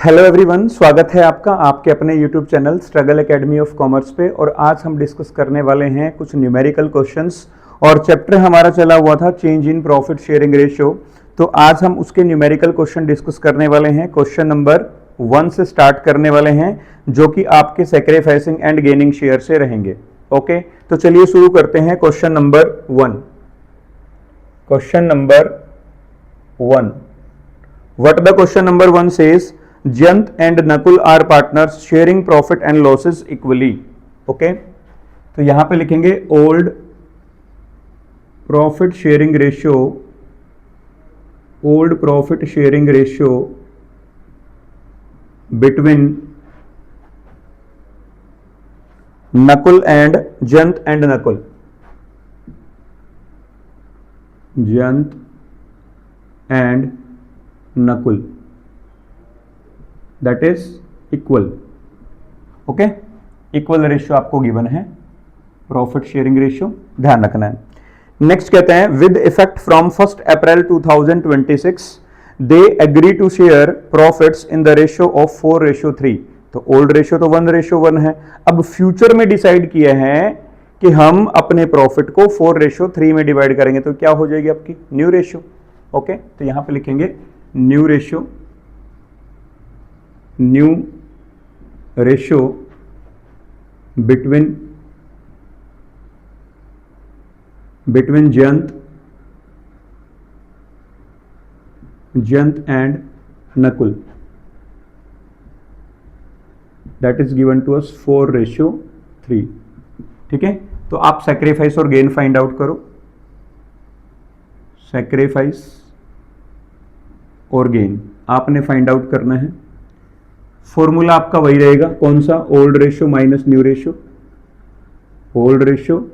Hello everyone, स्वागत है आपका आपके अपने YouTube channel struggle academy of commerce पे। और आज हम डिस्कस करने वाले हैं कुछ न्यूमेरिकल क्वेश्चंस और चैप्टर हमारा चला हुआ था change in profit sharing ratio. तो आज हम उसके न्यूमेरिकल क्वेश्चन डिस्कस करने वाले हैं। क्वेश्चन नंबर 1 से स्टार्ट करने वाले हैं जो कि आपके सैक्रिफाइसिंग एंड गेनिंग शेयर से रहेंगे। ओके, तो चलिए शुरू करते हैं। Question number 1। Question number 1, what the question number 1 says, Jayant and Nakul are partners sharing profit and losses equally. Okay, तो यहां पे लिखेंगे old profit sharing ratio, old profit sharing ratio between Nakul and Jayant and Nakul, Jayant and Nakul, that is equal. Okay, equal ratio आपको given है, profit sharing ratio ध्यान रखना है। Next कहते हैं with effect from 1 April 2026 they agree to share profits in the ratio of 4:3। तो old ratio तो 1:1 है। अब फ्यूचर में डिसाइड किया है कि हम अपने प्रॉफिट को 4:3 में डिवाइड करेंगे, तो क्या हो जाएगी आपकी न्यू रेशियो। ओके, तो यहां पे लिखेंगे new ratio, new ratio between Jayant and Nakul, that is given to us 4:3। ठीक है, तो आप सैक्रिफाइस और गेन फाइंड आउट करो। सैक्रिफाइस और गेन आपने फाइंड आउट करना है। फॉर्मूला आपका वही रहेगा, कौन सा? Old ratio minus new ratio, old ratio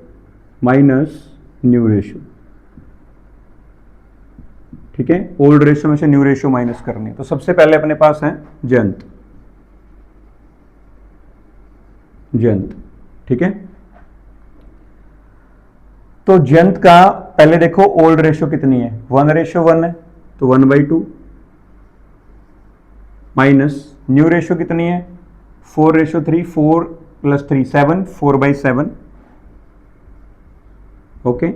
minus new ratio. ठीक है, ओल्ड रेशियो में से न्यू रेशियो माइनस करनी है। तो सबसे पहले अपने पास है जयंत, जयंत। ठीक है, तो जयंत का पहले देखो ओल्ड रेशियो कितनी है, 1:1 है, तो 1/2 माइनस न्यू रेशियो कितनी है 4:3, 4 + 3 7, 4/7। ओके,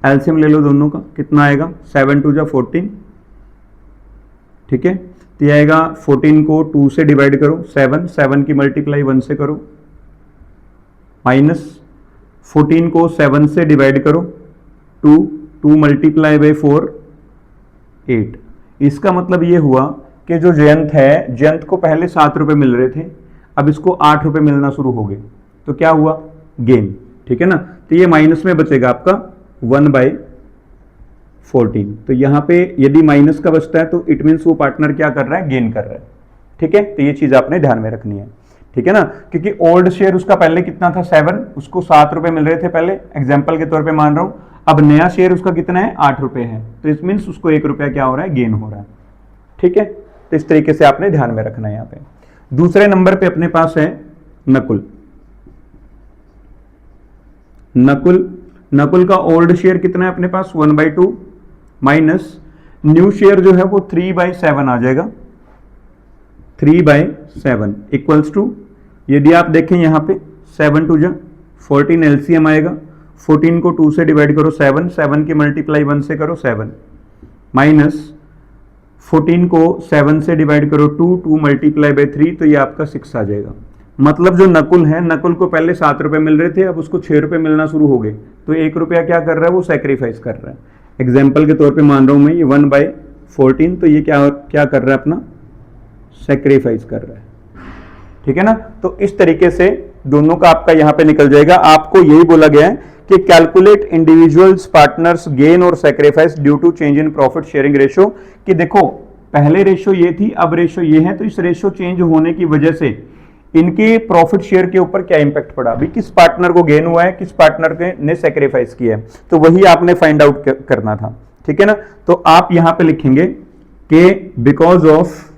एलसीएम ले लो दोनों का, कितना आएगा 7 2 14। ठीक है, तो यह आएगा 14 को 2 से डिवाइड करो 7 की मल्टीप्लाई 1 से करो, माइनस 14 को 7 से डिवाइड करो 2 मल्टीप्लाई बाई 4 8। इसका मतलब ये हुआ कि जो जयंत है, जयंत को पहले 7 रुपए मिल रहे थे, अब इसको 8 रुपए मिलना शुरू हो गए, तो क्या हुआ गेन। ठीक है ना, तो ये माइनस में बचेगा आपका 1/14। तो यहां पे यदि माइनस का बचता है तो इट मीन्स वो पार्टनर क्या कर रहा है, गेन कर रहा है। ठीक है, तो ये चीज आपने ध्यान में रखनी है। ठीक है ना, क्योंकि ओल्ड शेयर उसका पहले कितना था 7, उसको 7 रुपए मिल रहे थे पहले, एग्जाम्पल के तौर पर मान रहा हूं। अब नया शेयर उसका कितना है 8 रुपए है, तो इट मीन्स उसको 1 रुपया क्या हो रहा है, गेन हो रहा है। ठीक है, तो इस तरीके से आपने ध्यान में रखना है। यहां पे दूसरे नंबर पे अपने पास है नकुल, नकुल का ओल्ड शेयर कितना है अपने पास 1/2 माइनस न्यू शेयर जो है वो 3/7 आ जाएगा, 3/7 इक्वल्स टू, यदि आप देखें यहां पे 7 2 14 एलसीएम आएगा, 14 को 2 से डिवाइड करो 7 की मल्टीप्लाई 1 से करो 7, माइनस 14 को 7 से डिवाइड करो 2 मल्टीप्लाई बाई 3, तो ये आपका 6 आ जाएगा। मतलब जो नकुल है, नकुल को पहले 7 रुपए मिल रहे थे, अब उसको 6 रुपए मिलना शुरू हो गए, तो 1 रुपया क्या कर रहा है, वो सैक्रिफाइस कर रहा है। एग्जाम्पल के तौर पे मान रहा हूं मैं, ये 1/14, तो ये क्या कर रहा है, अपना सैक्रिफाइस कर रहा है। ठीक है ना, तो इस तरीके से दोनों का आपका यहां पे निकल जाएगा। आपको यही बोला गया है कि कैलकुलेट इंडिविजुअल्स पार्टनर्स गेन और sacrifice due to change in profit sharing ratio. कि देखो पहले रेशियो ये थी, अब रेशियो ये है, तो इस रेशियो चेंज होने की वजह से इनके प्रॉफिट शेयर के ऊपर क्या इंपैक्ट पड़ा, अभी किस पार्टनर को गेन हुआ है, किस पार्टनर ने सैक्रिफाइस किया है, तो वही आपने फाइंड आउट करना था। ठीक है ना, तो आप यहां पे लिखेंगे कि because of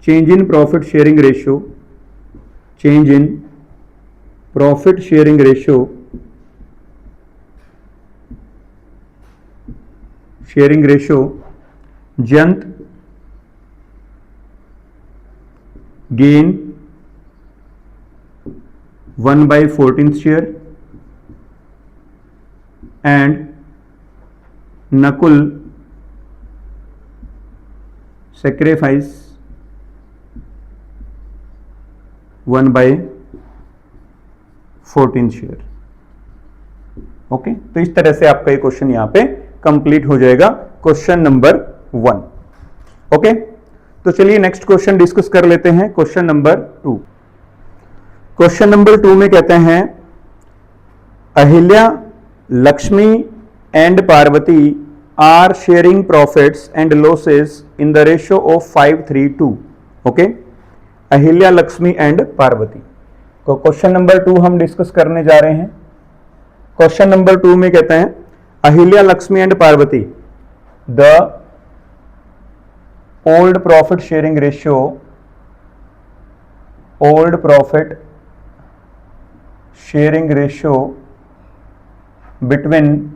change in profit sharing ratio, change in profit sharing ratio Jayant gain 1/14th share and Nakul sacrifice 1/14th share. Okay, तो इस तरह से आपका ये क्वेश्चन यहां पे कंप्लीट हो जाएगा, क्वेश्चन नंबर 1। ओके, तो चलिए नेक्स्ट क्वेश्चन डिस्कस कर लेते हैं, क्वेश्चन नंबर 2। क्वेश्चन नंबर 2 में कहते हैं Ahilya, Lakshmi and Parvati are sharing profits and losses in the ratio of 5:3:2। Okay, Ahilya, Lakshmi and Parvati. तो क्वेश्चन नंबर 2 हम डिस्कस करने जा रहे हैं। क्वेश्चन नंबर 2 में कहते हैं Ahilya, Lakshmi and Parvati, the old profit sharing ratio, old profit sharing ratio between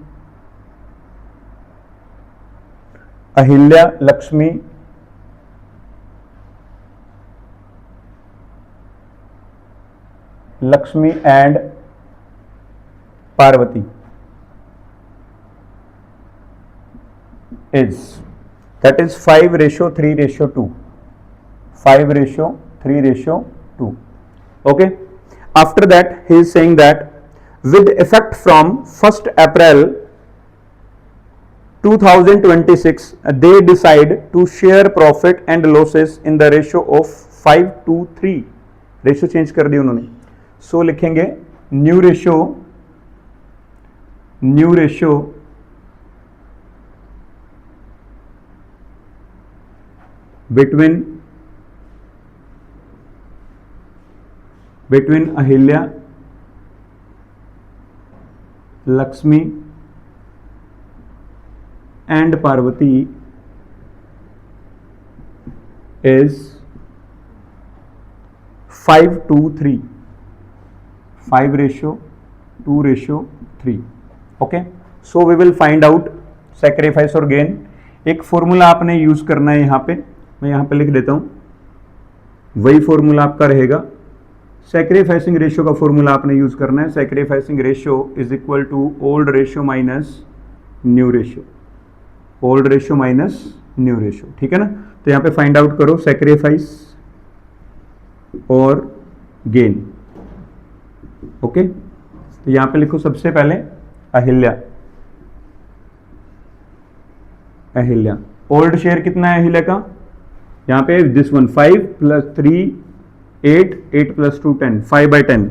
Ahilya, Lakshmi and Parvati is, that is 5:3:2, 5:3:2. Okay, after that he is saying that with effect from 1st April 2026 they decide to share profit and losses in the ratio of 5:3। Ratio change कर दी उन्होंने, so लिखेंगे new ratio between Ahilya, Lakshmi and Parvati is 5:3, 5:2:3। Okay, so we will find out sacrifice और gain. एक formula आपने use करना है यहां पे, मैं यहां पे लिख देता हूं, वही फॉर्मूला आपका रहेगा। सैक्रिफाइसिंग रेशियो का फॉर्मूला आपने यूज करना है, sacrificing ratio is equal to old ratio minus new ratio, old ratio minus new ratio. ठीक है ना, तो यहां पे फाइंड आउट करो सैक्रिफाइस और गेन। ओके, तो यहां पे लिखो सबसे पहले अहिल्या, ओल्ड शेयर कितना है अहिल्या का, यहां पे दिस वन 5 + 3 8, 8 + 2 10, 5/10।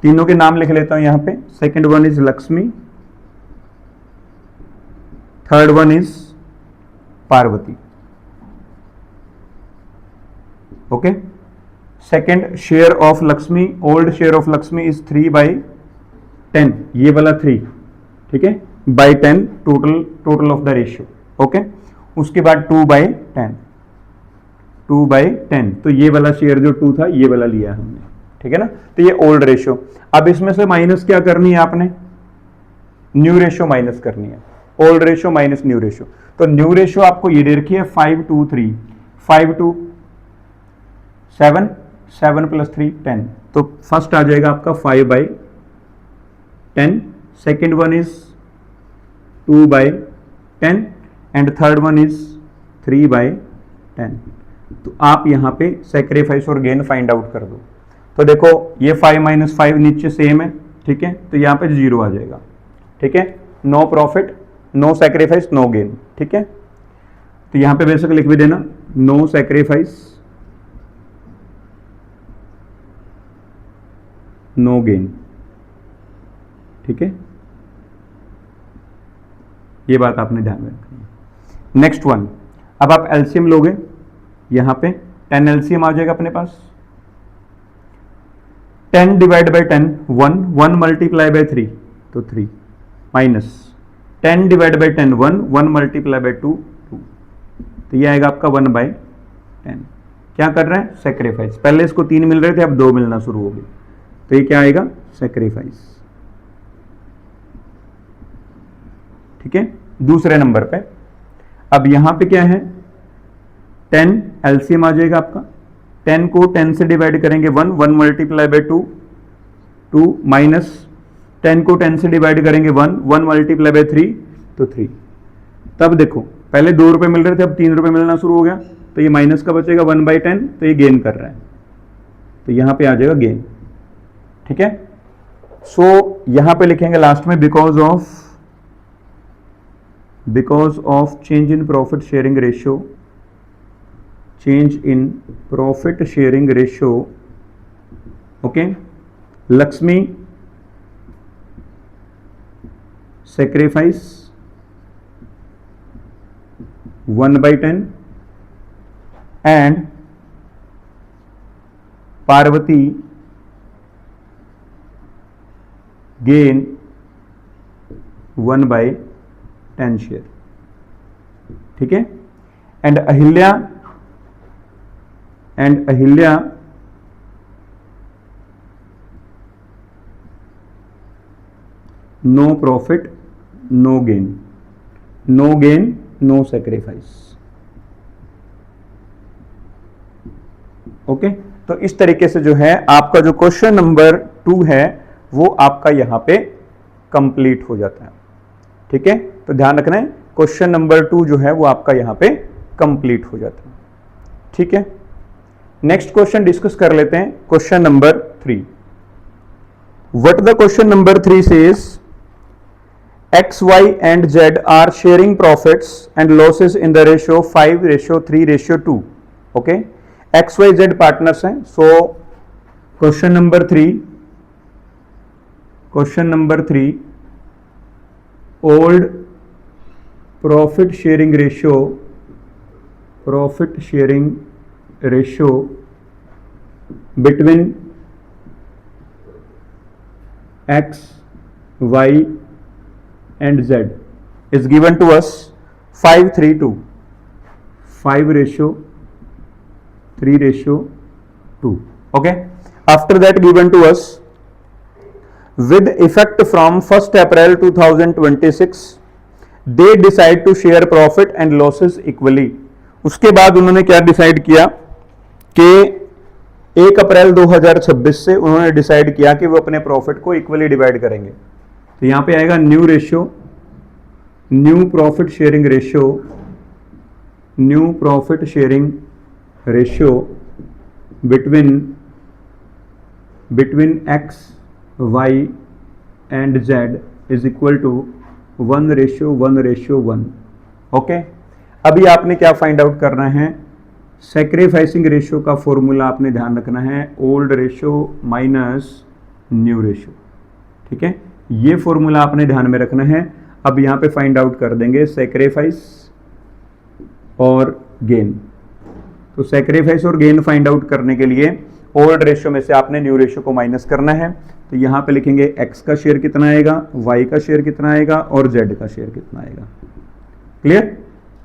तीनों के नाम लिख लेता हूं यहां पे। Second one is Lakshmi, third one is Parvati. Okay, second share of Lakshmi, old share of Lakshmi is 3/10, ये वाला 3, ठीक है, by 10 total of the ratio. Okay, उसके बाद 2/10, 2/10, तो ये वाला शेयर जो 2 था ये वाला लिया हमने, ठीक है ना, तो ये ओल्ड रेशियो। अब इसमें से माइनस क्या करनी है आपने, न्यू रेशियो माइनस करनी है, old ratio minus new ratio. तो न्यू रेशियो आपको ये दे रखी है 5:2:3, 5:2 7 + 3 10, तो फर्स्ट आ जाएगा आपका 5/10, second one is 2/10 and third one is 3/10। तो आप यहां पे सैक्रिफाइस और गेन फाइंड आउट कर दो। तो देखो ये 5 - 5 नीचे सेम है, ठीक है, तो यहां पे 0 आ जाएगा। ठीक है, no profit, no sacrifice, no gain. ठीक है, तो यहां पे बेसिक लिख भी देना नो सैक्रिफाइस, नो गेन। ठीक है, ये बात आपने ध्यान में रखनी है। नेक्स्ट वन, अब आप एलसीएम लोगे, यहां पे 10 एलसीएम आ जाएगा अपने पास। 10 / 10 1, 1 × 3 तो 3, माइनस 10 / 10 1, 1 × 2 2, तो ये आएगा आपका 1/10। क्या कर रहे हैं, सैक्रिफाइस। पहले इसको 3 मिल रहे थे, अब 2 मिलना शुरू हो गए, तो ये क्या आएगा, सैक्रिफाइस। ठीक है, दूसरे नंबर पे। अब यहां पे क्या है, 10 एलसीएम आ जाएगा आपका, 10 को 10 से डिवाइड करेंगे 1, 1 मल्टीप्लाई बाय 2, 2 माइनस 10 को 10 से डिवाइड करेंगे 1, 1 मल्टीप्लाई बाय 3 तो 3। तब देखो पहले 2 रुपए मिल रहे थे, अब 3 रुपए मिलना शुरू हो गया, तो ये माइनस का बचेगा 1/10, तो ये गेन कर रहा है, तो यहां पे आ जाएगा गेन। ठीक है, सो यहां पे लिखेंगे लास्ट में because of change in profit sharing ratio, change in profit sharing ratio, okay, Lakshmi sacrifice 1/10 and Parvati gain 1/10 share. ठीक है, and Ahilya no profit no gain, no gain no sacrifice. Okay, तो इस तरीके से जो है आपका जो क्वेश्चन नंबर 2 है वो आपका यहां पे कंप्लीट हो जाता है। ठीक है, तो ध्यान रखना है क्वेश्चन नंबर 2 जो है वो आपका यहां पे कंप्लीट हो जाता है। ठीक है, नेक्स्ट क्वेश्चन डिस्कस कर लेते हैं, question number 3। What the question number 3 says, X, Y and Z are sharing profits and losses in the ratio 5:3:2. Okay, X, Y, Z partners हैं। So question number 3, old profit sharing ratio between X, Y and Z is given to us 5:3:2, 5:3:2. Okay, after that given to us with effect from 1st April 2026 they decide to share profit and losses equally। उसके बाद उन्होंने क्या decide किया कि 1 April 2026 से उन्होंने decide किया कि वो अपने प्रॉफिट को इक्वली डिवाइड करेंगे। तो यहां पे आएगा new profit sharing ratio between X, Y and Z is equal to 1:1:1। Okay, अभी आपने क्या फाइंड आउट करना है, सैक्रिफाइसिंग रेशियो का फॉर्मूला आपने ध्यान रखना है, old ratio minus new ratio. ठीक है, ये फॉर्मूला आपने ध्यान में रखना है। अब यहां पे फाइंड आउट कर देंगे सैक्रिफाइस और गेन। तो सैक्रिफाइस और गेन फाइंड आउट करने के लिए ओल्ड रेशियो में से आपने न्यू रेशियो को माइनस करना है। तो यहां पे लिखेंगे एक्स का शेयर कितना आएगा, वाई का शेयर कितना आएगा और जेड का शेयर कितना आएगा। क्लियर?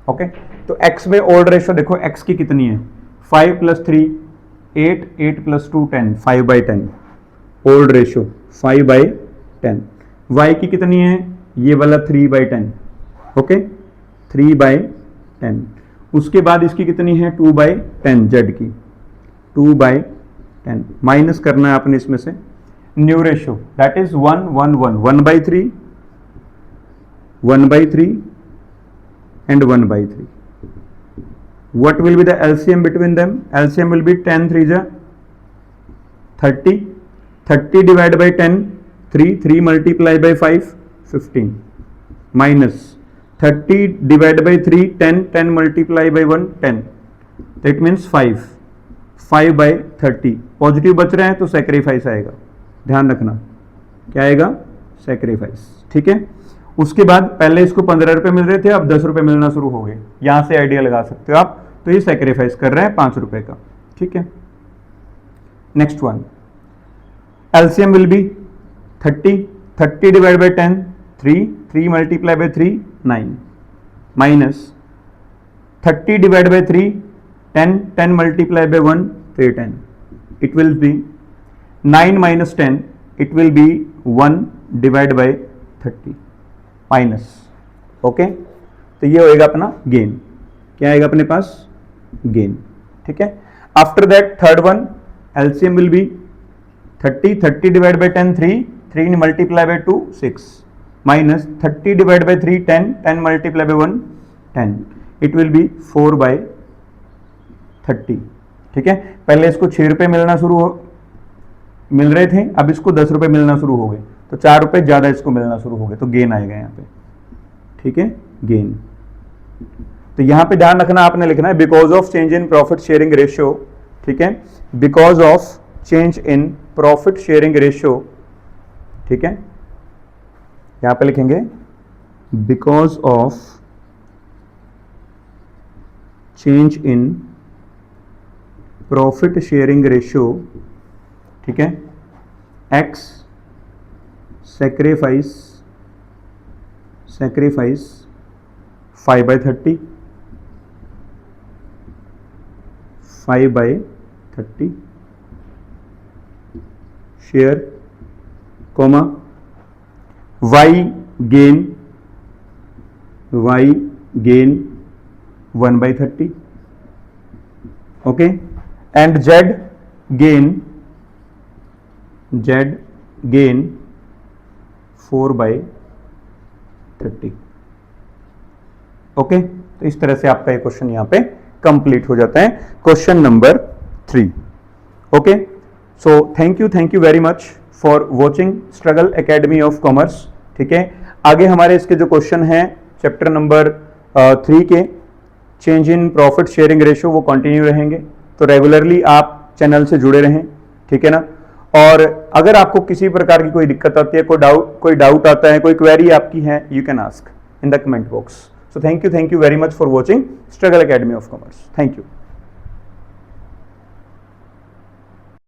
ओके, तो एक्स में ओल्ड रेशियो देखो एक्स की कितनी है, 5 + 3 8, 8 + 2 10, 5/10 ओल्ड रेशियो 5/10। वाई की कितनी है, ये वाला 3/10। ओके, 3/10। उसके बाद इसकी कितनी है 2/10, जेड की 2/10। माइनस करना है आपने इसमें से new ratio, that is 1 1 1, 1/3 and 1/3। What will be the LCM between them? LCM will be 10 3 30, 30 divided by 10 3 multiply by 5 15, minus 30 divided by 3 10 multiply by 1 10, that means 5/30। Positive बच रहे हैं तो सैक्रिफाइस आएगा, ध्यान रखना क्या आएगा, सैक्रिफाइस। ठीक है, उसके बाद पहले इसको 15 रुपए मिल रहे थे, अब 10 रुपए मिलना शुरू हो गए, यहां से आइडिया लगा सकते हो आप। तो ये सैक्रिफाइस कर रहे हैं 5 रुपए का। ठीक है, next one, LCM will be 30 divide by 10 3 multiply by 3 9, minus 30 divide by 3 10 multiply by 1 3 10, it will be 9 minus 10, it will be 1 divided by 30, minus okay, तो ये होएगा अपना गेन, क्या आएगा अपने पास, गेन, ठीक है। After that third one LCM will be 30 divide by 10 3 multiply by 2 6 minus 30 divide by 3 10 multiply by 1 10, it will be 4 by 30, ठीक है। पहले इसको 6 रुपये मिल रहे थे, अब इसको 10 रुपये मिलना शुरू हो गए, तो 4 रुपये ज़्यादा इसको मिलना शुरू हो गए, तो गेन आएगा यहाँ पे, ठीक है, गेन। तो यहाँ पे ध्यान रखना, आपने लिखना है because of change in profit sharing ratio, ठीक है, because of change in profit sharing ratio, ठीक है, यहां पे लिखेंगे because of change in profit sharing ratio, ठीक है, X sacrifice 5 by 30 share, comma Y gain 1 by 30, okay, and Z gain 4 by 30, okay. तो इस तरह से आपका ये क्वेश्चन यहां पे कंप्लीट हो जाता है, question number 3, okay. So thank you very much for watching struggle academy of commerce, ठीक है। आगे हमारे इसके जो क्वेश्चन हैं चैप्टर नंबर 3 के change in profit sharing ratio वो कंटिन्यू रहेंगे, तो रेगुलरली आप चैनल से जुड़े रहें, ठीक है ना। और अगर आपको किसी प्रकार की कोई दिक्कत आती है, कोई डाउट आता है, कोई क्वेरी आपकी है, you can ask in the comment box. So thank you very much for watching Struggle Academy of Commerce. Thank you.